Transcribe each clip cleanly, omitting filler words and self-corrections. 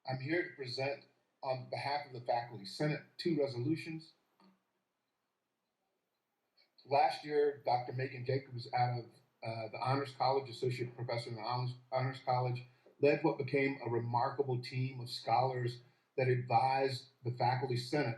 I'm here to present on behalf of the Faculty Senate 2 resolutions. Last year, Dr. Megan Jacobs out of the Honors College, Associate Professor in the Honors College, led what became a remarkable team of scholars that advised the Faculty Senate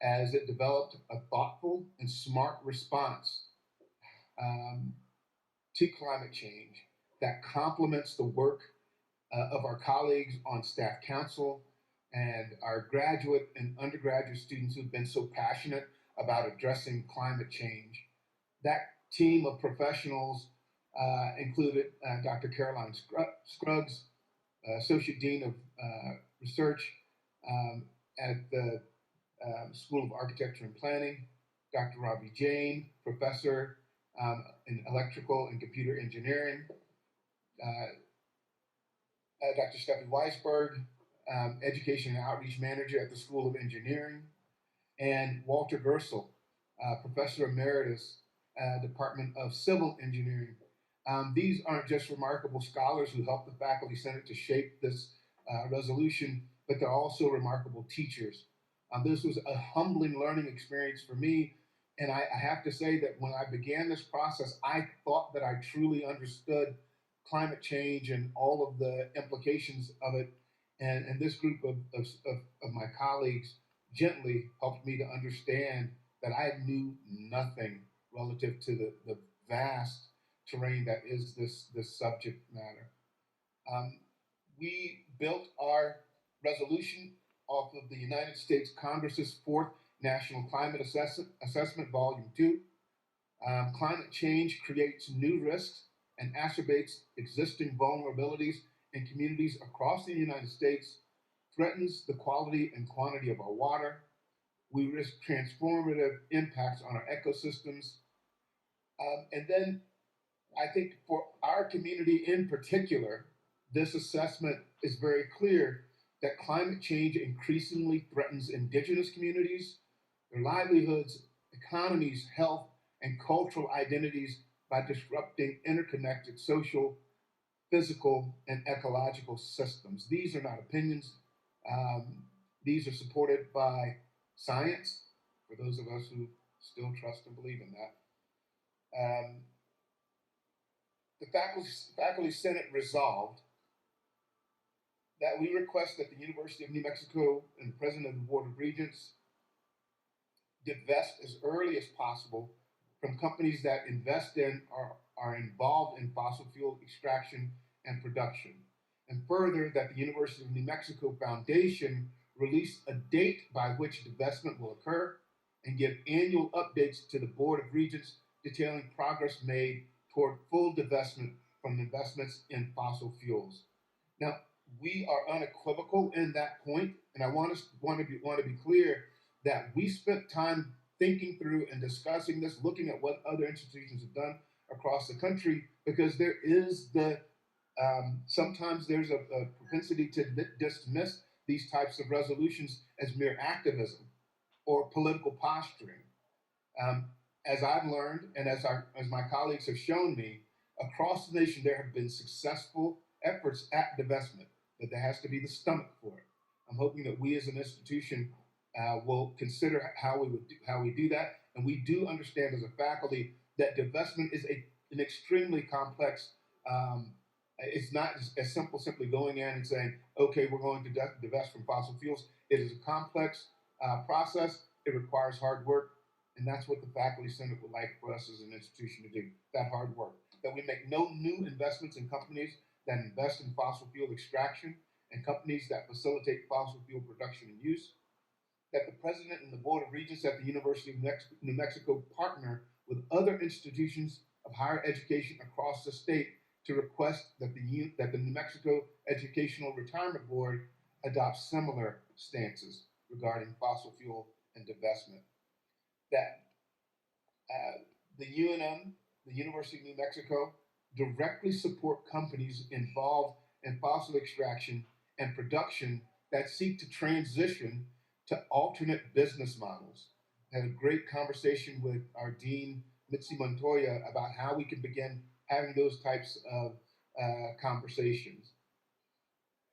as it developed a thoughtful and smart response to climate change that complements the work of our colleagues on staff council and our graduate and undergraduate students who've been so passionate about addressing climate change. That team of professionals included Dr. Caroline Scruggs, Associate Dean of Research at the School of Architecture and Planning, Dr. Ravi Jain, Professor in Electrical and Computer Engineering, Dr. Steffi Weisberg, Education and Outreach Manager at the School of Engineering, and Walter Gersel, Professor Emeritus, Department of Civil Engineering. These aren't just remarkable scholars who helped the Faculty Senate to shape this resolution, but they're also remarkable teachers. This was a humbling learning experience for me, and I have to say that when I began this process, I thought that I truly understood climate change and all of the implications of it, and this group of my colleagues gently helped me to understand that I knew nothing relative to the vast terrain that is this subject matter. We built our resolution off of the United States Congress's 4th National Climate Assessment, Volume 2. Climate change creates new risks and exacerbates existing vulnerabilities in communities across the United States, threatens the quality and quantity of our water. We risk transformative impacts on our ecosystems. And then I think for our community in particular, this assessment is very clear that climate change increasingly threatens indigenous communities, their livelihoods, economies, health, and cultural identities by disrupting interconnected social, physical, and ecological systems. These are not opinions. These are supported by science, for those of us who still trust and believe in that. The Faculty Senate resolved that we request that the University of New Mexico and the President of the Board of Regents divest as early as possible from companies that invest in or are involved in fossil fuel extraction and production. And further, that the University of New Mexico Foundation release a date by which divestment will occur and give annual updates to the Board of Regents detailing progress made toward full divestment from investments in fossil fuels. Now, we are unequivocal in that point, and I want to be clear that we spent time thinking through and discussing this, looking at what other institutions have done across the country, because there is sometimes there's a propensity to dismiss these types of resolutions as mere activism or political posturing. As I've learned, and as my colleagues have shown me, across the nation there have been successful efforts at divestment, but there has to be the stomach for it. I'm hoping that we as an institution will consider how we do that, and we do understand as a faculty that divestment is an extremely complex. It's not as simply going in and saying, okay, we're going to divest from fossil fuels. It is a complex process. It requires hard work, and that's what the Faculty Senate would like for us as an institution to do, that hard work. That we make no new investments in companies that invest in fossil fuel extraction and companies that facilitate fossil fuel production and use. That the President and the Board of Regents at the University of New Mexico partner with other institutions of higher education across the state to request that the New Mexico Educational Retirement Board adopt similar stances regarding fossil fuel and divestment. That the UNM, the University of New Mexico, directly support companies involved in fossil extraction and production that seek to transition to alternate business models. I had a great conversation with our Dean, Mitzi Montoya, about how we can begin having those types of conversations.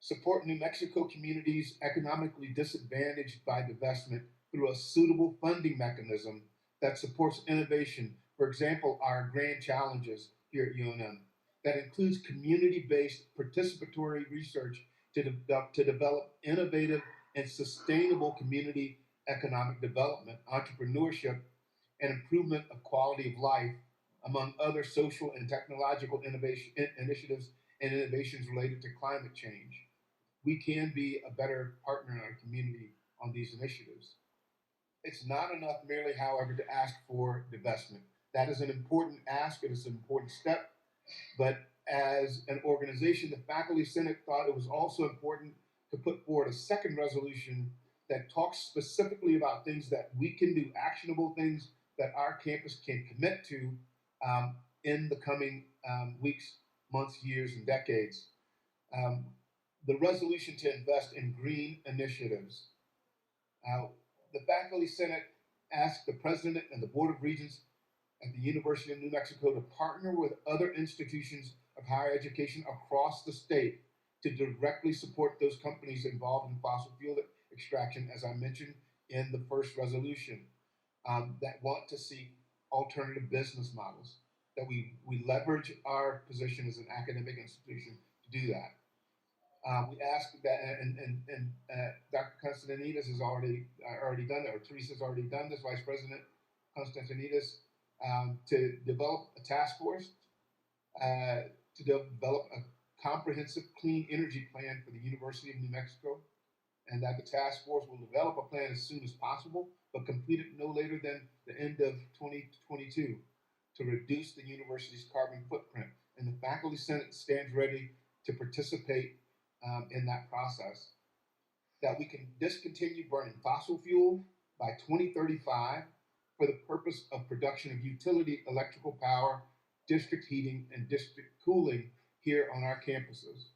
support New Mexico communities economically disadvantaged by divestment through a suitable funding mechanism that supports innovation. For example, our grand challenges here at UNM that includes community-based participatory research to develop innovative and sustainable community economic development, entrepreneurship, and improvement of quality of life, among other social and technological initiatives and innovations related to climate change. We can be a better partner in our community on these initiatives. It's not enough merely, however, to ask for divestment. That is an important ask, it is an important step, but as an organization, the Faculty Senate thought it was also important to put forward a second resolution that talks specifically about things that we can do, actionable things that our campus can commit to in the coming weeks, months, years, and decades. The resolution to invest in green initiatives. The Faculty Senate asked the President and the Board of Regents at the University of New Mexico to partner with other institutions of higher education across the state to directly support those companies involved in fossil fuel extraction, as I mentioned in the first resolution, that want to see alternative business models, that we leverage our position as an academic institution to do that. We asked that, and Dr. Constantinides has already done it, or Teresa's already done this, Vice President Constantinides, to develop a task force to develop a comprehensive clean energy plan for the University of New Mexico, and that the task force will develop a plan as soon as possible, but complete it no later than the end of 2022 to reduce the university's carbon footprint. And the Faculty Senate stands ready to participate in that process. That we can discontinue burning fossil fuel by 2035 for the purpose of production of utility electrical power, district heating, and district cooling here on our campuses,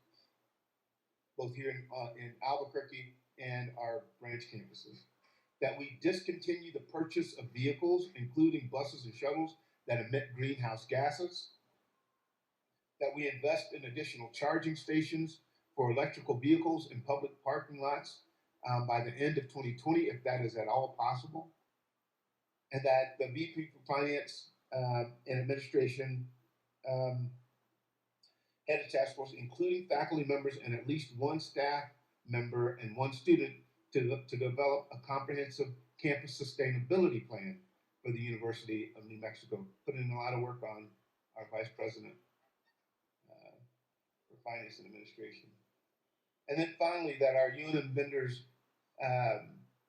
both here in Albuquerque and our branch campuses. That we discontinue the purchase of vehicles, including buses and shuttles, that emit greenhouse gases. That we invest in additional charging stations for electrical vehicles in public parking lots by the end of 2020, if that is at all possible. And that the VP for Finance and Administration head of task force, including faculty members and at least one staff member and one student, to develop a comprehensive campus sustainability plan for the University of New Mexico. Put in a lot of work on our Vice President for Finance and Administration. And then finally, that our UNM vendors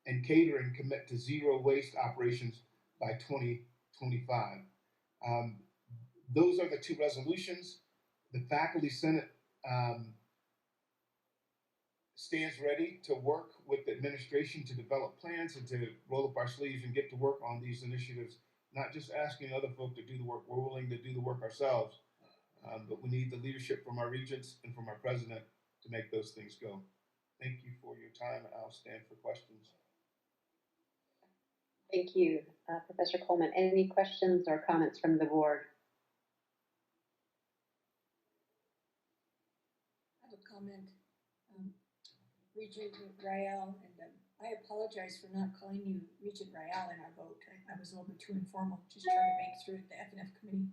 and catering commit to zero waste operations by 2025. Those are the two resolutions. The Faculty Senate stands ready to work with the administration to develop plans and to roll up our sleeves and get to work on these initiatives, not just asking other folk to do the work. We're willing to do the work ourselves, but we need the leadership from our regents and from our president to make those things go. Thank you for your time, and I'll stand for questions. Thank you, Professor Coleman. Any questions or comments from the board? I have a comment. Regent Rael, and I apologize for not calling you Regent Rael in our vote. I was a little bit too informal, just trying to make through the FNF committee.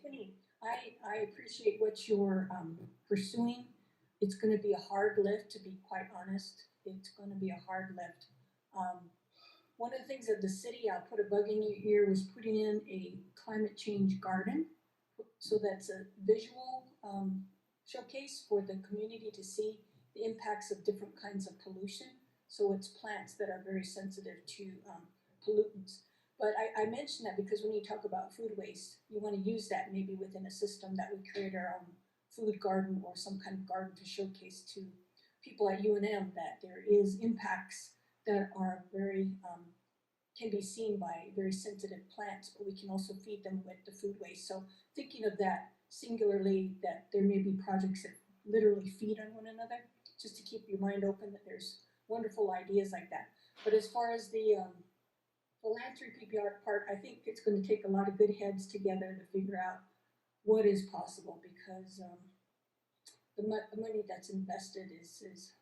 Finnie, I appreciate what you're pursuing. It's going to be a hard lift, to be quite honest. It's going to be a hard lift. One of the things that the city, I'll put a bug in your ear, was putting in a climate change garden. So that's a visual showcase for the community to see the impacts of different kinds of pollution. So it's plants that are very sensitive to pollutants. But I mention that because when you talk about food waste, you want to use that maybe within a system that we create our own food garden or some kind of garden to showcase to people at UNM that there is impacts that are very, can be seen by very sensitive plants, but we can also feed them with the food waste. So thinking of that singularly, that there may be projects that literally feed on one another, just to keep your mind open that there's wonderful ideas like that. But as far as the philanthropy part, I think it's going to take a lot of good heads together to figure out what is possible, because the money that's invested is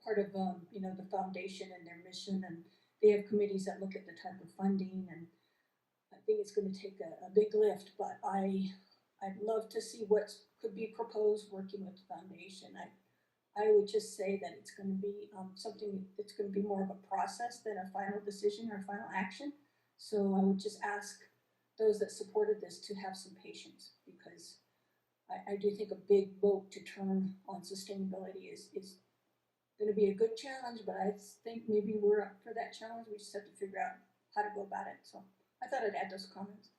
part of, you know, the foundation and their mission, and they have committees that look at the type of funding, and I think it's gonna take a big lift, but I'd love to see what could be proposed working with the foundation. I would just say that it's gonna be something that's gonna be more of a process than a final decision or a final action. So I would just ask those that supported this to have some patience, because I do think a big vote to turn on sustainability is gonna be a good challenge, but I think maybe we're up for that challenge. We just have to figure out how to go about it. So I thought I'd add those comments.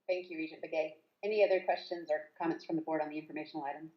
Thank you, Regent Begay. Any other questions or comments from the board on the informational items?